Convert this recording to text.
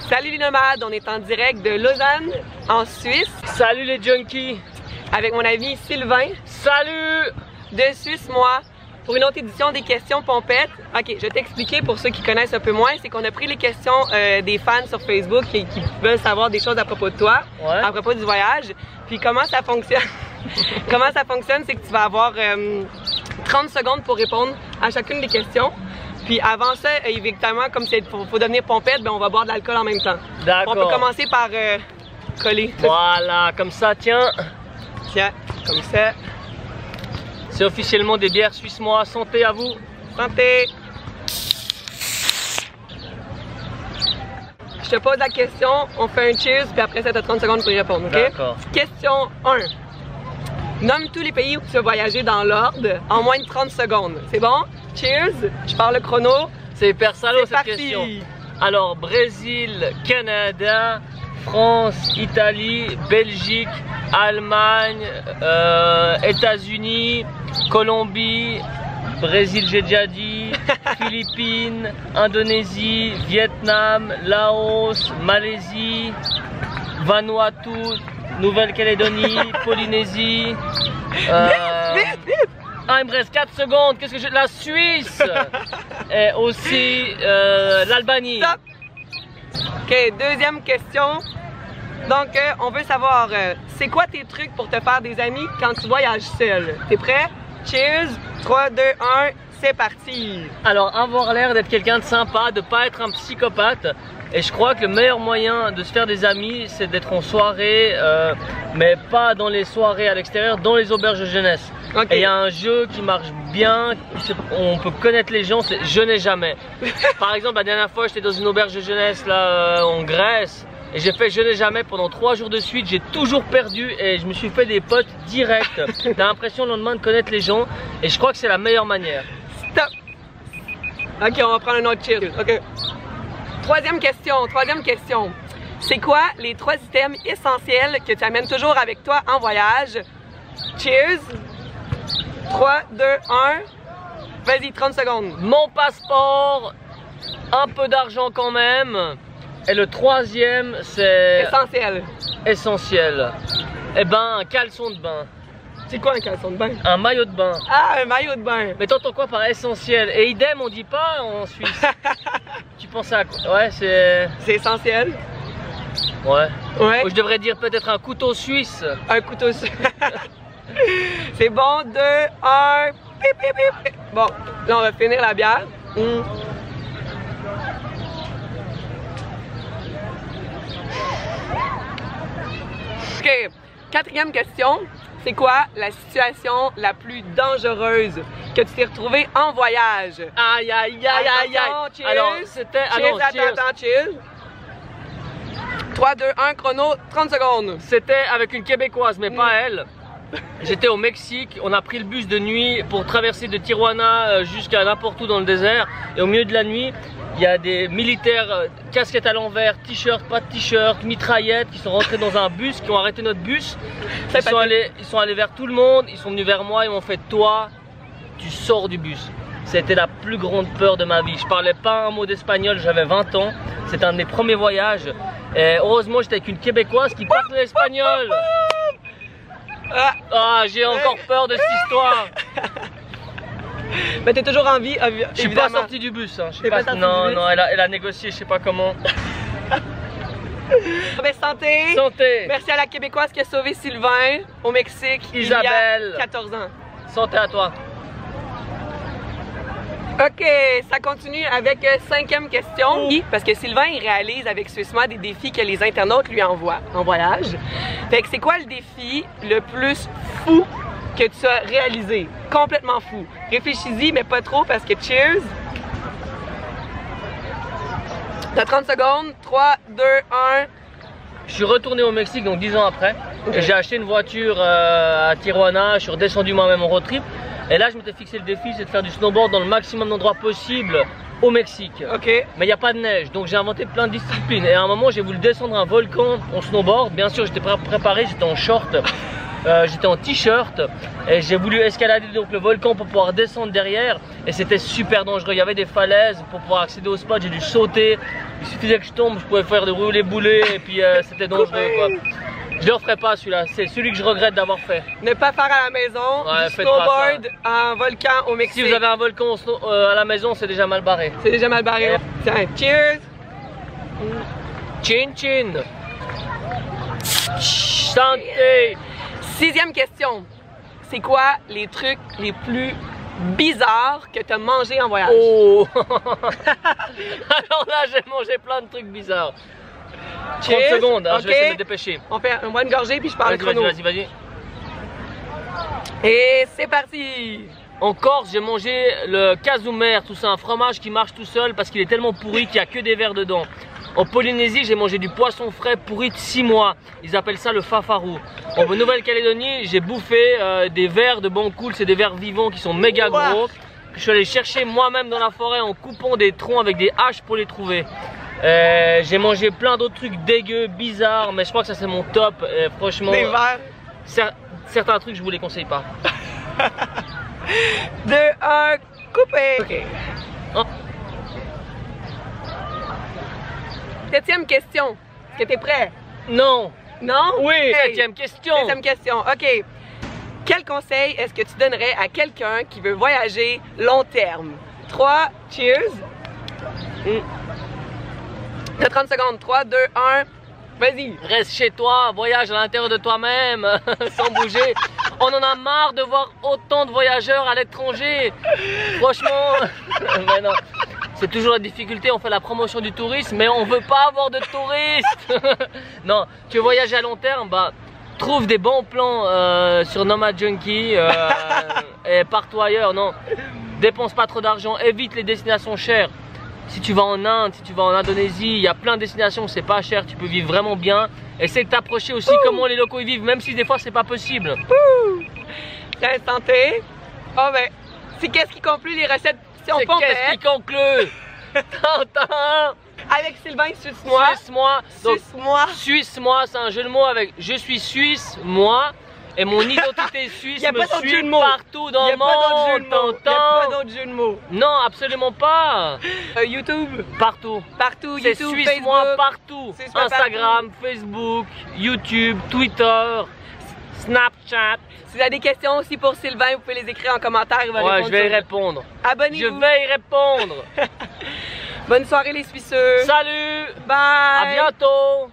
Salut les nomades, on est en direct de Lausanne, en Suisse. Salut les junkies. Avec mon ami Sylvain. Salut. De Suisse, moi. Pour une autre édition des questions pompettes. Ok, je vais t'expliquer pour ceux qui connaissent un peu moins. C'est qu'on a pris les questions des fans sur Facebook qui veulent savoir des choses à propos de toi, à propos du voyage. Puis comment ça fonctionne? Comment ça fonctionne, c'est que tu vas avoir 30 secondes pour répondre à chacune des questions. Puis avant ça, évidemment, comme il faut devenir pompette, ben on va boire de l'alcool en même temps. D'accord. On peut commencer par coller. Voilà, comme ça, tiens. Tiens, comme ça. C'est officiellement des bières suisse-moi. Santé à vous. Santé. Je te pose la question, on fait un cheers, puis après ça, tu as 30 secondes pour y répondre, ok? D'accord. Question 1. Nomme tous les pays où tu as voyagé dans l'ordre en moins de 30 secondes. C'est bon? Cheers. Je pars le chrono. C'est hyper salaud cette parti. question. Alors, Brésil, Canada, France, Italie, Belgique, Allemagne, États-Unis, Colombie, Brésil j'ai déjà dit, Philippines, Indonésie, Vietnam, Laos, Malaisie, Vanuatu, Nouvelle-Calédonie, Polynésie. Vite! Ah, il me reste 4 secondes. Qu'est-ce que j'ai? La Suisse et aussi l'Albanie. Stop! Ok, deuxième question. Donc, on veut savoir, c'est quoi tes trucs pour te faire des amis quand tu voyages seul? T'es prêt? Cheers! 3, 2, 1, c'est parti! Alors, avoir l'air d'être quelqu'un de sympa, de pas être un psychopathe. Et je crois que le meilleur moyen de se faire des amis, c'est d'être en soirée, mais pas dans les soirées à l'extérieur, dans les auberges de jeunesse. Okay. Et il y a un jeu qui marche bien, on peut connaître les gens, c'est je n'ai jamais. Par exemple, la dernière fois, j'étais dans une auberge de jeunesse là en Grèce. Et j'ai fait je n'ai jamais pendant 3 jours de suite, j'ai toujours perdu et je me suis fait des potes directs. T'as l'impression le lendemain de connaître les gens et je crois que c'est la meilleure manière. Stop! Ok, on va prendre un autre cheers. Ok. Troisième question. C'est quoi les 3 items essentiels que tu amènes toujours avec toi en voyage? Cheers! 3, 2, 1. Vas-y, 30 secondes. Mon passeport, un peu d'argent quand même. Et le troisième, c'est essentiel. Eh ben, un caleçon de bain. C'est quoi un caleçon de bain? Un maillot de bain. Ah, un maillot de bain. Mais t'entends quoi par essentiel? Et idem, on dit pas en Suisse. Tu penses à quoi? Ouais, c'est essentiel. Ouais. Ouais. Ou je devrais dire peut-être un couteau suisse. Un couteau suisse. C'est bon, 2, 1. Pip, pip, pip. Bon, là, on va finir la bière. Ok, 4e question. C'est quoi la situation la plus dangereuse que tu t'es retrouvée en voyage? Aïe, aïe, aïe, aïe, aïe. Cheers. Alors, c'était... Attends, cheers. 3, 2, 1, chrono, 30 secondes. C'était avec une Québécoise, mais pas elle. J'étais au Mexique, on a pris le bus de nuit pour traverser de Tijuana jusqu'à n'importe où dans le désert. Et au milieu de la nuit, il y a des militaires, casquettes à l'envers, t-shirt, pas de t-shirt, mitraillettes, qui sont rentrés dans un bus, qui ont arrêté notre bus. Ils sont allés vers tout le monde, ils sont venus vers moi, ils m'ont fait « Toi, tu sors du bus ». C'était la plus grande peur de ma vie. Je parlais pas un mot d'espagnol, j'avais 20 ans. C'était un de mes premiers voyages. Et heureusement, j'étais avec une Québécoise qui parlait espagnol. Ah, j'ai encore peur de cette histoire. Mais t'es toujours en vie, je suis pas sorti du bus. Hein. Non, elle a négocié, je sais pas comment. Ben, santé. Santé. Merci à la Québécoise qui a sauvé Sylvain au Mexique. Isabelle. Il y a 14 ans. Santé à toi. Ok, ça continue avec 5e question. Parce que Sylvain, il réalise avec Suisse-moi des défis que les internautes lui envoient en voyage. Fait que c'est quoi le défi le plus fou que tu as réalisé? Complètement fou. Réfléchis-y, mais pas trop parce que cheers. T'as 30 secondes. 3, 2, 1. Je suis retourné au Mexique, donc 10 ans après. Okay. J'ai acheté une voiture à Tijuana, je suis redescendu moi-même en road trip. Et là, je m'étais fixé le défi, c'est de faire du snowboard dans le maximum d'endroits possible au Mexique. Ok. Mais il n'y a pas de neige, donc j'ai inventé plein de disciplines. Et à un moment, j'ai voulu descendre un volcan en snowboard. Bien sûr, j'étais préparé, j'étais en short, j'étais en t-shirt. Et j'ai voulu escalader donc le volcan pour pouvoir descendre derrière. Et c'était super dangereux. Il y avait des falaises pour pouvoir accéder au spot. J'ai dû sauter. Il suffisait que je tombe, je pouvais faire de rouler boulet et puis c'était dangereux quoi. Je le referai pas celui-là, c'est celui que je regrette d'avoir fait. Ne pas faire à la maison, Ouais, du faites pas snowboard en volcan au Mexique. Si vous avez un volcan à la maison, c'est déjà mal barré. C'est déjà mal barré. Ouais. Tiens, cheers! Chin chin. Santé. 6e question. C'est quoi les trucs les plus bizarres que tu as mangé en voyage? Oh. Alors là, j'ai mangé plein de trucs bizarres. 30 Cheers. secondes, hein, Ok. je vais essayer de me dépêcher. On voit une gorgée puis je parle le Vas-y, chrono. vas-y. Et c'est parti! En Corse, j'ai mangé le casoumer, tout ça, un fromage qui marche tout seul parce qu'il est tellement pourri qu'il n'y a que des vers dedans. En Polynésie, j'ai mangé du poisson frais pourri de 6 mois. Ils appellent ça le fafarou. En Nouvelle-Calédonie, j'ai bouffé des vers de Bancoul, c'est des vers vivants qui sont méga gros. Que je suis allé chercher moi-même dans la forêt en coupant des troncs avec des haches pour les trouver. J'ai mangé plein d'autres trucs dégueux, bizarres, mais je crois que ça c'est mon top. Franchement, Des verres. certains trucs je vous les conseille pas. 2, 1, coupé! Ok. Oh. 7e question. Est-ce que t'es prêt? Non. Non? Oui. Hey. 7e question. 7e question. Ok. Quel conseil est-ce que tu donnerais à quelqu'un qui veut voyager long terme? 3, cheers. T'as 30 secondes. 3, 2, 1. Vas-y. Reste chez toi, voyage à l'intérieur de toi-même, sans bouger. On en a marre de voir autant de voyageurs à l'étranger. Franchement, mais non. C'est toujours la difficulté, on fait la promotion du tourisme, mais on veut pas avoir de touristes. Non, tu veux voyager à long terme, bah trouve des bons plans sur Nomad Junkie et pars-toi ailleurs. Non, dépense pas trop d'argent, évite les destinations chères. Si tu vas en Inde, si tu vas en Indonésie, il y a plein de destinations où c'est pas cher, tu peux vivre vraiment bien. Essaie de t'approcher aussi comment les locaux y vivent, même si des fois c'est pas possible. Tiens, santé. Oh ben, c'est qu'est-ce qui conclut les recettes si on pompe? Qu'est-ce qui conclut? Tintin. Avec Sylvain, suce-moi. Suisse-moi. Donc, Suce-moi. Suisse-moi, c'est un jeu de mots avec je suis suisse, moi, et mon identité suisse me suit partout dans le monde. Il n'y a pas d'autre jeu de mots. Non, absolument pas. YouTube. Partout. Partout. C'est YouTube, Suisse-moi Facebook. partout. Suisse-moi Instagram, Facebook, YouTube, Twitter, Snapchat. Si vous avez des questions aussi pour Sylvain, vous pouvez les écrire en commentaire. Il va Ouais, répondre je vais y sur- répondre. Abonnez-vous. Je vais y répondre. Bonne soirée les Suisseux. Salut. Bye. À bientôt.